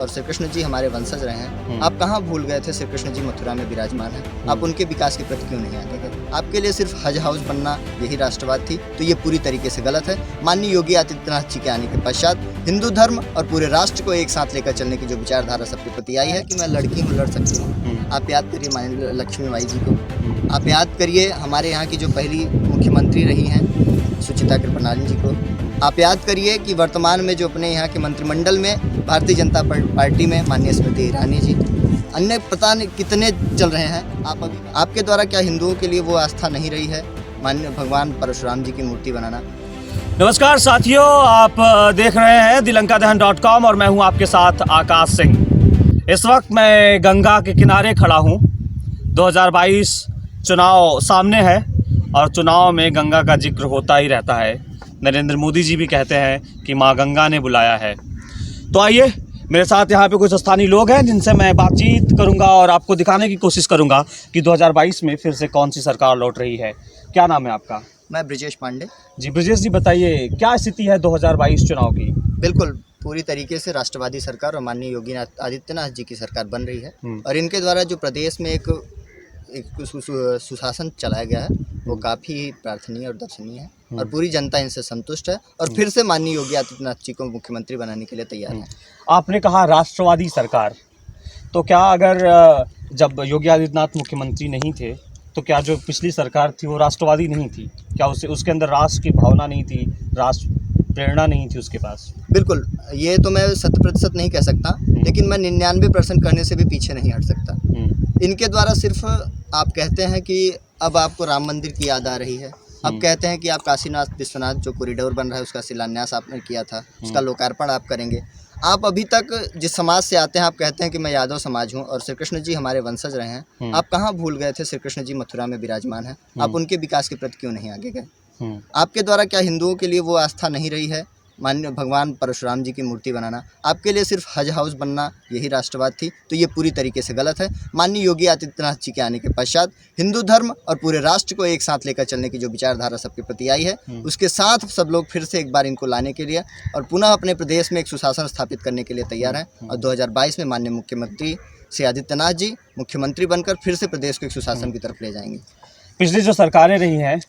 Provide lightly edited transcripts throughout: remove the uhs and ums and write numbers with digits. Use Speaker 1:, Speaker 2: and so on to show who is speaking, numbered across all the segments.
Speaker 1: और श्री कृष्ण जी हमारे वंशज रहे हैं। आप कहाँ भूल गए थे? श्री कृष्ण जी मथुरा में विराजमान हैं। आप उनके विकास के प्रति क्यों नहीं आगे गए? आपके लिए सिर्फ हज हाउस बनना यही राष्ट्रवाद थी, तो ये पूरी तरीके से गलत है। माननीय योगी आदित्यनाथ जी के आने के पश्चात हिंदू धर्म और पूरे राष्ट्र को एक साथ लेकर चलने की जो विचारधारा सबके प्रति आई है कि मैं लड़की हूँ, लड़ सकती हूँ। आप याद करिए माननीय लक्ष्मीबाई जी को, आप याद करिए हमारे यहाँ की जो पहली मुख्यमंत्री रही हैं सुचित्रा कृपलानी जी को, आप याद करिए कि वर्तमान में जो अपने यहाँ के मंत्रिमंडल में भारतीय जनता पार्टी में माननीय स्मृति ईरानी जी, अन्य पता नहीं कितने चल रहे हैं। आपके द्वारा क्या हिंदुओं के लिए वो आस्था नहीं रही है माननीय भगवान परशुराम जी की मूर्ति बनाना?
Speaker 2: नमस्कार साथियों, आप देख रहे हैं दिलंकादहन.com और मैं हूं आपके साथ आकाश सिंह। इस वक्त मैं गंगा के किनारे खड़ा हूं। 2022 चुनाव सामने है और चुनाव में गंगा का जिक्र होता ही रहता है। नरेंद्र मोदी जी भी कहते हैं कि माँ गंगा ने बुलाया है। तो आइए मेरे साथ यहाँ पे कुछ स्थानीय लोग हैं जिनसे मैं बातचीत करूँगा और आपको दिखाने की कोशिश करूँगा कि 2022 में फिर से कौन सी सरकार लौट रही है। क्या नाम है आपका?
Speaker 1: मैं ब्रिजेश पांडे।
Speaker 2: जी ब्रिजेश जी, बताइए क्या स्थिति है 2022 चुनाव की?
Speaker 1: बिल्कुल पूरी तरीके से राष्ट्रवादी सरकार और माननीय योगी आदित्यनाथ जी की सरकार बन रही है और इनके द्वारा जो प्रदेश में एक सुशासन चलाया गया है वो काफ़ी प्रार्थनीय और दर्शनीय है और पूरी जनता इनसे संतुष्ट है और फिर से माननीय योगी आदित्यनाथ जी को मुख्यमंत्री बनाने के लिए तैयार है।
Speaker 2: आपने कहा राष्ट्रवादी सरकार, तो क्या अगर जब योगी आदित्यनाथ मुख्यमंत्री नहीं थे तो क्या जो पिछली सरकार थी वो राष्ट्रवादी नहीं थी? क्या उसके अंदर राष्ट्र की भावना नहीं थी, राष्ट्र प्रेरणा नहीं थी उसके पास?
Speaker 1: बिल्कुल, ये तो मैं 100% नहीं कह सकता, लेकिन मैं 99% करने से भी पीछे नहीं हट सकता। इनके द्वारा सिर्फ आप कहते हैं कि अब आपको राम मंदिर की याद आ रही है, अब कहते हैं कि आप काशीनाथ विश्वनाथ जो कॉरिडोर बन रहा है उसका शिलान्यास आपने किया था, उसका लोकार्पण आप करेंगे। आप अभी तक जिस समाज से आते हैं आप कहते हैं कि मैं यादव समाज हूं और श्री कृष्ण जी हमारे वंशज रहे हैं। आप कहाँ भूल गए थे? श्री कृष्ण जी मथुरा में विराजमान हैं। आप उनके विकास के प्रति क्यों नहीं आगे गए? आपके द्वारा क्या हिंदुओं के लिए वो आस्था नहीं रही है माननीय भगवान परशुराम जी की मूर्ति बनाना? आपके लिए सिर्फ हज हाउस बनना यही राष्ट्रवाद थी, तो ये पूरी तरीके से गलत है। माननीय योगी आदित्यनाथ जी के आने के पश्चात हिंदू धर्म और पूरे राष्ट्र को एक साथ लेकर चलने की जो विचारधारा सबके प्रति आई है उसके साथ सब लोग फिर से एक बार इनको लाने के लिए और पुनः अपने प्रदेश में एक सुशासन स्थापित करने के लिए तैयार हैं और 2022 में माननीय मुख्यमंत्री श्री आदित्यनाथ जी मुख्यमंत्री बनकर फिर से प्रदेश को एक सुशासन की तरफ ले जाएंगे।
Speaker 2: पिछली जो सरकारें रही हैं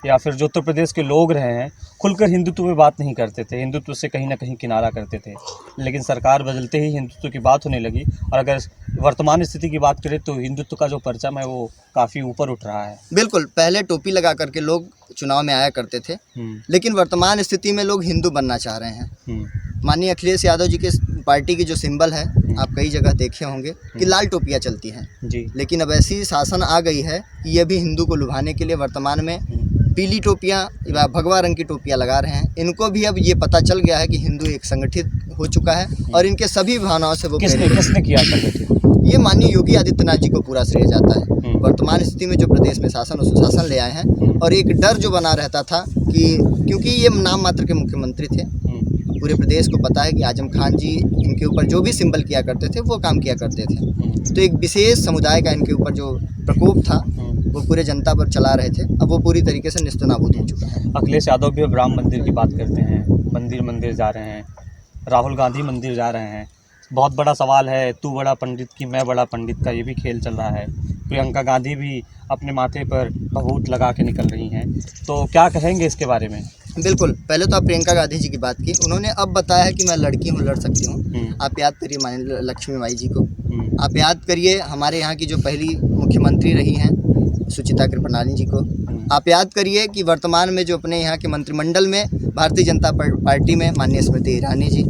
Speaker 2: या फिर जो उत्तर प्रदेश के लोग रहे हैं खुलकर हिंदुत्व में बात नहीं करते थे, हिंदुत्व से कहीं ना कहीं किनारा करते थे, लेकिन सरकार बदलते ही हिंदुत्व की बात होने लगी। और अगर वर्तमान स्थिति की बात करें तो हिंदुत्व का जो परचम है वो काफ़ी ऊपर उठ रहा है।
Speaker 1: बिल्कुल, पहले टोपी लगा करके लोग चुनाव में आया करते थे, लेकिन वर्तमान स्थिति में लोग हिंदू बनना चाह रहे हैं। माननीय अखिलेश यादव जी के पार्टी की जो सिंबल है आप कई जगह देखे होंगे कि लाल टोपियाँ चलती हैं जी, लेकिन अब ऐसी शासन आ गई है कि ये भी हिंदू को लुभाने के लिए वर्तमान में पीली टोपियाँ या भगवा रंग की टोपियाँ लगा रहे हैं। इनको भी अब ये पता चल गया है कि हिंदू एक संगठित हो चुका है और इनके सभी भावनाओं से वो
Speaker 2: किसने किया संगठित?
Speaker 1: ये माननीय योगी आदित्यनाथ जी को पूरा श्रेय जाता है। वर्तमान स्थिति में जो प्रदेश में शासन और सुशासन ले आए हैं और एक डर जो बना रहता था कि क्योंकि ये नाम मात्र के मुख्यमंत्री थे, पूरे प्रदेश को पता है कि आजम खान जी इनके ऊपर जो भी सिंबल किया करते थे वो काम किया करते थे, तो एक विशेष समुदाय का इनके ऊपर जो प्रकोप था वो पूरे जनता पर चला रहे थे। अब वो पूरी तरीके से निस्तनाबूद हो चुका है।
Speaker 2: अखिलेश यादव भी अब राम मंदिर की बात करते हैं, मंदिर जा रहे हैं, राहुल गांधी मंदिर जा रहे हैं। बहुत बड़ा सवाल है, तू बड़ा पंडित की मैं बड़ा पंडित का ये भी खेल चल रहा है। प्रियंका गांधी भी अपने माथे पर भभूत लगा के निकल रही हैं, तो क्या कहेंगे इसके बारे में?
Speaker 1: बिल्कुल, पहले तो आप प्रियंका गांधी जी की बात की, उन्होंने अब बताया है कि मैं लड़की हूँ, लड़ सकती हूँ। आप याद करिए माननीय लक्ष्मीबाई जी को, आप याद करिए हमारे यहाँ की जो पहली मुख्यमंत्री रही हैं सुचित्रा कृपलानी जी को, आप याद करिए कि वर्तमान में जो अपने यहाँ के मंत्रिमंडल में भारतीय जनता पार्टी में माननीय स्मृति ईरानी जी,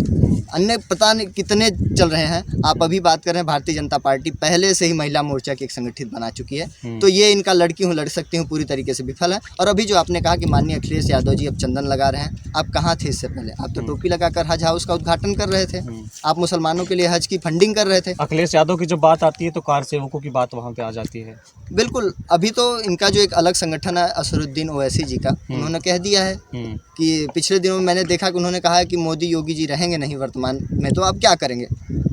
Speaker 1: अन्य पता नहीं कितने चल रहे हैं। आप अभी बात कर रहे हैं भारतीय जनता पार्टी पहले से ही महिला मोर्चा की एक संगठित बना चुकी है, तो ये इनका लड़की हूँ लड़ सकती हूँ पूरी तरीके से विफल है। और अभी जो आपने कहा कि माननीय अखिलेश यादव जी अब चंदन लगा रहे हैं, आप कहाँ थे इससे पहले? आप तो टोपी लगाकर हज हाउस का उद्घाटन कर रहे थे, आप मुसलमानों के लिए हज की फंडिंग कर रहे थे।
Speaker 2: अखिलेश यादव की जब बात आती है तो कार सेवकों की बात वहाँ पे आ जाती है।
Speaker 1: बिल्कुल, अभी तो इनका जो एक अलग संगठन है असरुद्दीन ओवैसी जी का, उन्होंने कह दिया है कि पिछले दिनों में मैंने देखा कि उन्होंने कहा है कि मोदी योगी जी रहेंगे नहीं वर्तमान में, तो आप क्या करेंगे?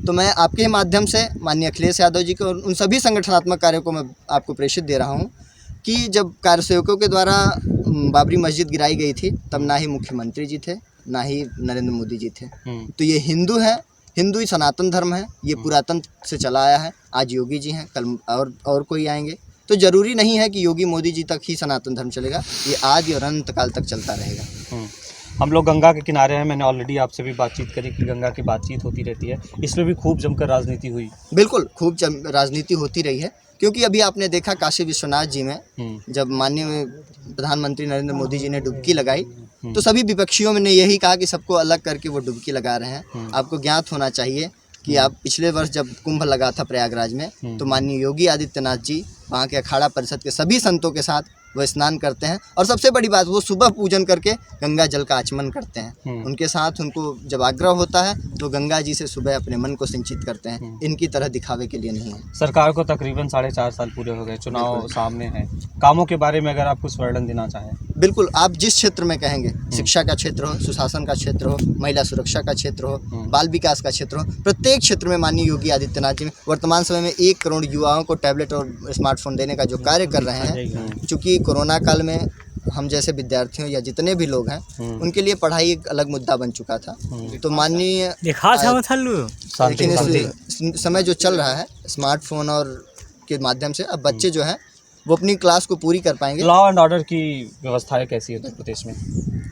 Speaker 1: तो मैं आपके ही माध्यम से माननीय अखिलेश यादव जी को और उन सभी संगठनात्मक कार्यों को मैं आपको प्रेषित दे रहा हूँ कि जब कार्यसेवकों के द्वारा बाबरी मस्जिद गिराई गई थी तब ना ही मुख्यमंत्री जी थे ना ही नरेंद्र मोदी जी थे, तो ये हिंदू हैं, हिंदू ही सनातन धर्म है, ये पुरातन से चला आया है। आज योगी जी हैं, कल और कोई आएंगे, तो ज़रूरी नहीं है कि योगी मोदी जी तक ही सनातन धर्म चलेगा, ये आदि और अनंत काल तक चलता रहेगा।
Speaker 2: हम लोग गंगा के किनारे हैं, मैंने ऑलरेडी आपसे भी बातचीत करी कि गंगा की बातचीत होती रहती है, इसमें भी खूब जमकर राजनीति हुई।
Speaker 1: बिल्कुल, खूब राजनीति होती रही है, क्योंकि अभी आपने देखा काशी विश्वनाथ जी में जब माननीय प्रधानमंत्री नरेंद्र मोदी जी ने डुबकी लगाई, तो सभी विपक्षियों ने यही कहा कि सबको अलग करके वो डुबकी लगा रहे हैं। आपको ज्ञात होना चाहिए कि आप पिछले वर्ष जब कुंभ लगा था प्रयागराज में, तो माननीय योगी आदित्यनाथ जी वहाँ के अखाड़ा परिषद के सभी संतों के साथ वो स्नान करते हैं, और सबसे बड़ी बात वो सुबह पूजन करके गंगा जल का आचमन करते हैं। उनके साथ उनको जब आग्रह होता है तो गंगा जी से सुबह अपने मन को सिंचित करते हैं, इनकी तरह दिखावे के लिए नहीं है।
Speaker 2: सरकार को तकरीबन 4.5 साल पूरे हो गए, चुनाव सामने हैं, कामों के बारे में अगर आप कुछ वर्णन देना चाहें।
Speaker 1: बिल्कुल, आप जिस क्षेत्र में कहेंगे, शिक्षा का क्षेत्र हो, सुशासन का क्षेत्र हो, महिला सुरक्षा का क्षेत्र हो, बाल विकास का क्षेत्र हो, प्रत्येक क्षेत्र में माननीय योगी आदित्यनाथ जी वर्तमान समय में 1 करोड़ युवाओं को टैबलेट और स्मार्टफोन देने का जो कार्य कर रहे हैं। चूँकि कोरोना काल में हम जैसे विद्यार्थियों या जितने भी लोग हैं, उनके लिए पढ़ाई एक अलग मुद्दा बन चुका था, तो माननीय लेकिन इस समय जो चल रहा है स्मार्टफोन और के माध्यम से अब बच्चे जो हैं वो अपनी क्लास को पूरी कर पाएंगे।
Speaker 2: लॉ एंड ऑर्डर की व्यवस्थाएं कैसी है उत्तर प्रदेश में?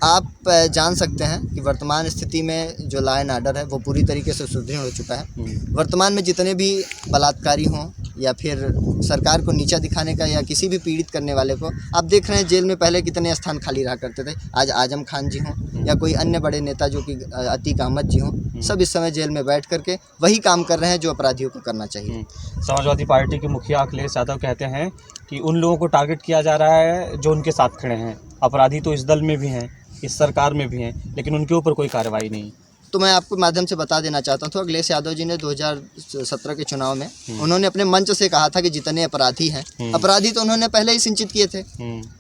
Speaker 1: आप जान सकते हैं कि वर्तमान स्थिति में जो लॉ एंड ऑर्डर है वो पूरी तरीके से सुदृढ़ हो चुका है। वर्तमान में जितने भी बलात्कारी हों या फिर सरकार को नीचा दिखाने का या किसी भी पीड़ित करने वाले को, आप देख रहे हैं जेल में पहले कितने स्थान खाली रहा करते थे। आज आजम खान जी हों या कोई अन्य बड़े नेता जो कि अतीक अहमद जी हों, सब इस समय जेल में बैठ करके वही काम कर रहे हैं जो अपराधियों को करना चाहिए।
Speaker 2: समाजवादी पार्टी के मुखिया अखिलेश यादव कहते हैं कि उन लोगों को टारगेट किया जा रहा है जो उनके साथ खड़े हैं। अपराधी तो इस दल में भी हैं, इस सरकार में भी हैं, लेकिन उनके ऊपर कोई कार्रवाई नहीं।
Speaker 1: तो मैं आपको माध्यम से बता देना चाहता हूँ, अखिलेश यादव जी ने 2017 के चुनाव में उन्होंने अपने मंच से कहा था कि जितने अपराधी हैं, अपराधी तो उन्होंने पहले ही सिंचित किए थे।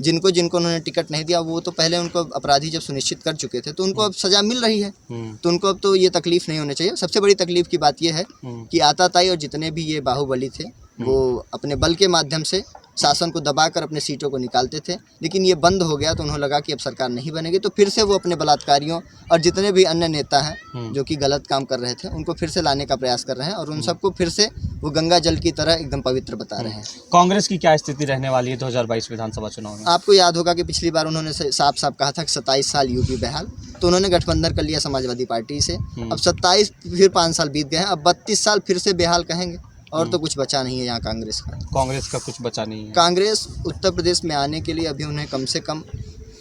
Speaker 1: जिनको उन्होंने टिकट नहीं दिया वो तो पहले उनको अपराधी जब सुनिश्चित कर चुके थे, तो उनको अब सजा मिल रही है, तो उनको अब तो ये तकलीफ नहीं होनी चाहिए। सबसे बड़ी तकलीफ की बात यह है कि आताताई और जितने भी ये बाहुबली थे वो अपने बल के माध्यम से शासन को दबाकर अपने सीटों को निकालते थे, लेकिन ये बंद हो गया तो उन्हें लगा कि अब सरकार नहीं बनेगी, तो फिर से वो अपने बलात्कारियों और जितने भी अन्य नेता हैं जो कि गलत काम कर रहे थे उनको फिर से लाने का प्रयास कर रहे हैं, और उन सबको फिर से वो गंगा जल की तरह एकदम पवित्र बता रहे हैं।
Speaker 2: कांग्रेस की क्या स्थिति रहने वाली है 2022 विधानसभा चुनाव में?
Speaker 1: आपको याद होगा कि पिछली बार उन्होंने साफ साफ कहा था कि 27 साल यूपी बहाल, तो उन्होंने गठबंधन कर लिया समाजवादी पार्टी से। अब 27 फिर 5 साल बीत गए हैं, अब 32 साल फिर से बेहाल कहेंगे, और तो कुछ बचा नहीं है यहाँ कांग्रेस का।
Speaker 2: कांग्रेस का कुछ बचा नहीं है।
Speaker 1: कांग्रेस उत्तर प्रदेश में आने के लिए अभी उन्हें कम से कम,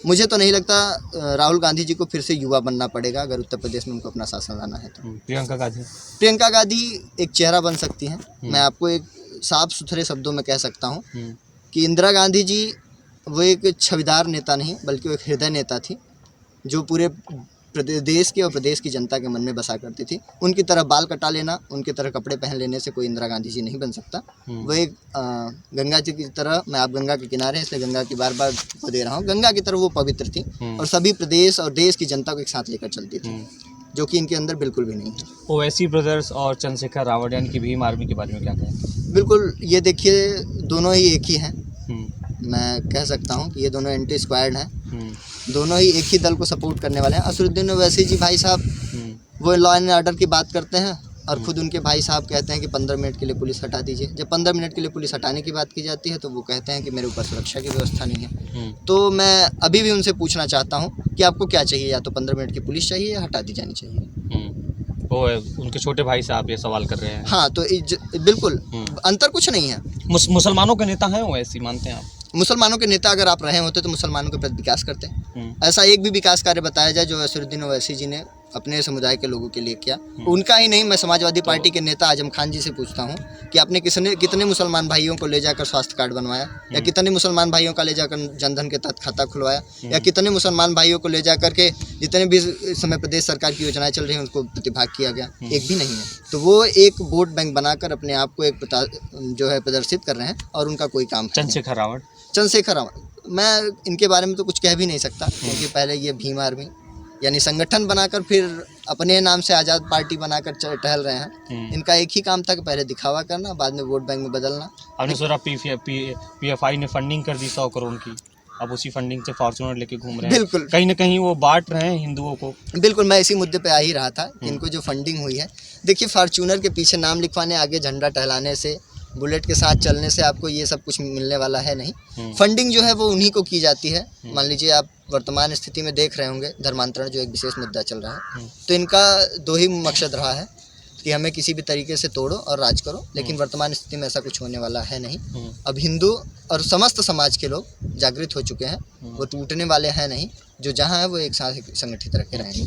Speaker 1: मुझे तो नहीं लगता राहुल गांधी जी को फिर से युवा बनना पड़ेगा अगर उत्तर प्रदेश में उनको अपना शासन लाना है तो। प्रियंका गांधी एक चेहरा बन सकती हैं। मैं आपको एक साफ सुथरे शब्दों में कह सकता हूँ कि इंदिरा गांधी जी वो एक छविदार नेता नहीं बल्कि वो एक हृदय नेता थी, जो पूरे देश के और प्रदेश की जनता के मन में बसा करती थी। उनकी तरह बाल कटा लेना, उनकी तरह कपड़े पहन लेने से कोई इंदिरा गांधी जी नहीं बन सकता। वो एक गंगा जी की तरह, मैं आप गंगा के किनारे हैं इसलिए गंगा की बार बार को दे रहा हूँ, गंगा की तरह वो पवित्र थी और सभी प्रदेश और देश की जनता को एक साथ लेकर चलती थी, जो कि इनके अंदर बिल्कुल भी नहीं है।
Speaker 2: ओवैसी ब्रदर्स और चंद्रशेखर रावत यानी कि भीम आर्मी के बारे में क्या कहें?
Speaker 1: बिल्कुल, ये देखिए दोनों ही एक ही हैं। मैं कह सकता हूँ कि ये दोनों एंटी स्क्वाड हैं, दोनों ही एक ही दल को सपोर्ट करने वाले हैं। असदुद्दीन ओवैसी जी भाई साहब वो लॉ एंड ऑर्डर की बात करते हैं और खुद उनके भाई साहब कहते हैं कि 15 मिनट के लिए पुलिस हटा दीजिए। जब 15 मिनट के लिए पुलिस हटाने की बात की जाती है तो वो कहते हैं कि मेरे ऊपर सुरक्षा की व्यवस्था नहीं है। तो मैं अभी भी उनसे पूछना चाहता हूँ कि आपको क्या चाहिए, या तो 15 मिनट की पुलिस चाहिए या हटा दी जानी चाहिए।
Speaker 2: वो उनके छोटे भाई से आप ये सवाल कर रहे हैं?
Speaker 1: हाँ, तो बिल्कुल अंतर कुछ नहीं है।
Speaker 2: मुसलमानों के नेता हैं ओवैसी, मानते हैं आप?
Speaker 1: मुसलमानों के नेता अगर आप रहे होते तो मुसलमानों के प्रति विकास करते हैं। ऐसा एक भी विकास कार्य बताया जाए जो असदुद्दीन ओवैसी जी ने अपने समुदाय के लोगों के लिए किया। उनका ही नहीं, मैं समाजवादी पार्टी के नेता आजम खान जी से पूछता हूँ कि आपने कितने मुसलमान भाइयों को ले जाकर स्वास्थ्य कार्ड बनवाया, या कितने मुसलमान भाइयों का ले जाकर जनधन के तहत खाता खुलवाया, या कितने मुसलमान भाइयों को ले जाकर के जितने भी इस समय प्रदेश सरकार की योजनाएं चल रही हैं उनको प्रतिभाग किया गया? एक भी नहीं है। तो वो एक वोट बैंक बनाकर अपने आप को एक जो है प्रदर्शित कर रहे हैं और उनका कोई काम।
Speaker 2: चंद्रशेखर
Speaker 1: रावत, मैं इनके बारे में तो कुछ कह भी नहीं सकता, क्योंकि पहले ये भीम आर्मी यानी संगठन बनाकर फिर अपने नाम से आज़ाद पार्टी बनाकर टहल रहे हैं। इनका एक ही काम था कि पहले दिखावा करना, बाद में वोट बैंक में बदलना।
Speaker 2: आपने सुना पीएफआई ने फंडिंग कर दी 100 करोड़ की? अब उसी फंडिंग से फॉर्च्यूनर लेके घूम रहे हैं।
Speaker 1: बिल्कुल।
Speaker 2: कहीं ना कहीं वो बांट रहे हैं हिंदुओं को।
Speaker 1: बिल्कुल, मैं इसी मुद्दे पे आ ही रहा था कि इनको जो फंडिंग हुई है, देखिए फॉर्च्यूनर के पीछे नाम लिखवाने, आगे झंडा टहलाने से, बुलेट के साथ चलने से आपको ये सब कुछ मिलने वाला है नहीं। फंडिंग जो है वो उन्हीं को की जाती है। मान लीजिए आप वर्तमान स्थिति में देख रहे होंगे धर्मांतरण जो एक विशेष मुद्दा चल रहा है, तो इनका दो ही मकसद रहा है कि हमें किसी भी तरीके से तोड़ो और राज करो, लेकिन वर्तमान स्थिति में ऐसा कुछ होने वाला है नहीं। अब हिंदू और समस्त समाज के लोग जागृत हो चुके हैं, वो टूटने वाले हैं नहीं, जो जहाँ है वो एक साथ संगठित रखे रहेंगे।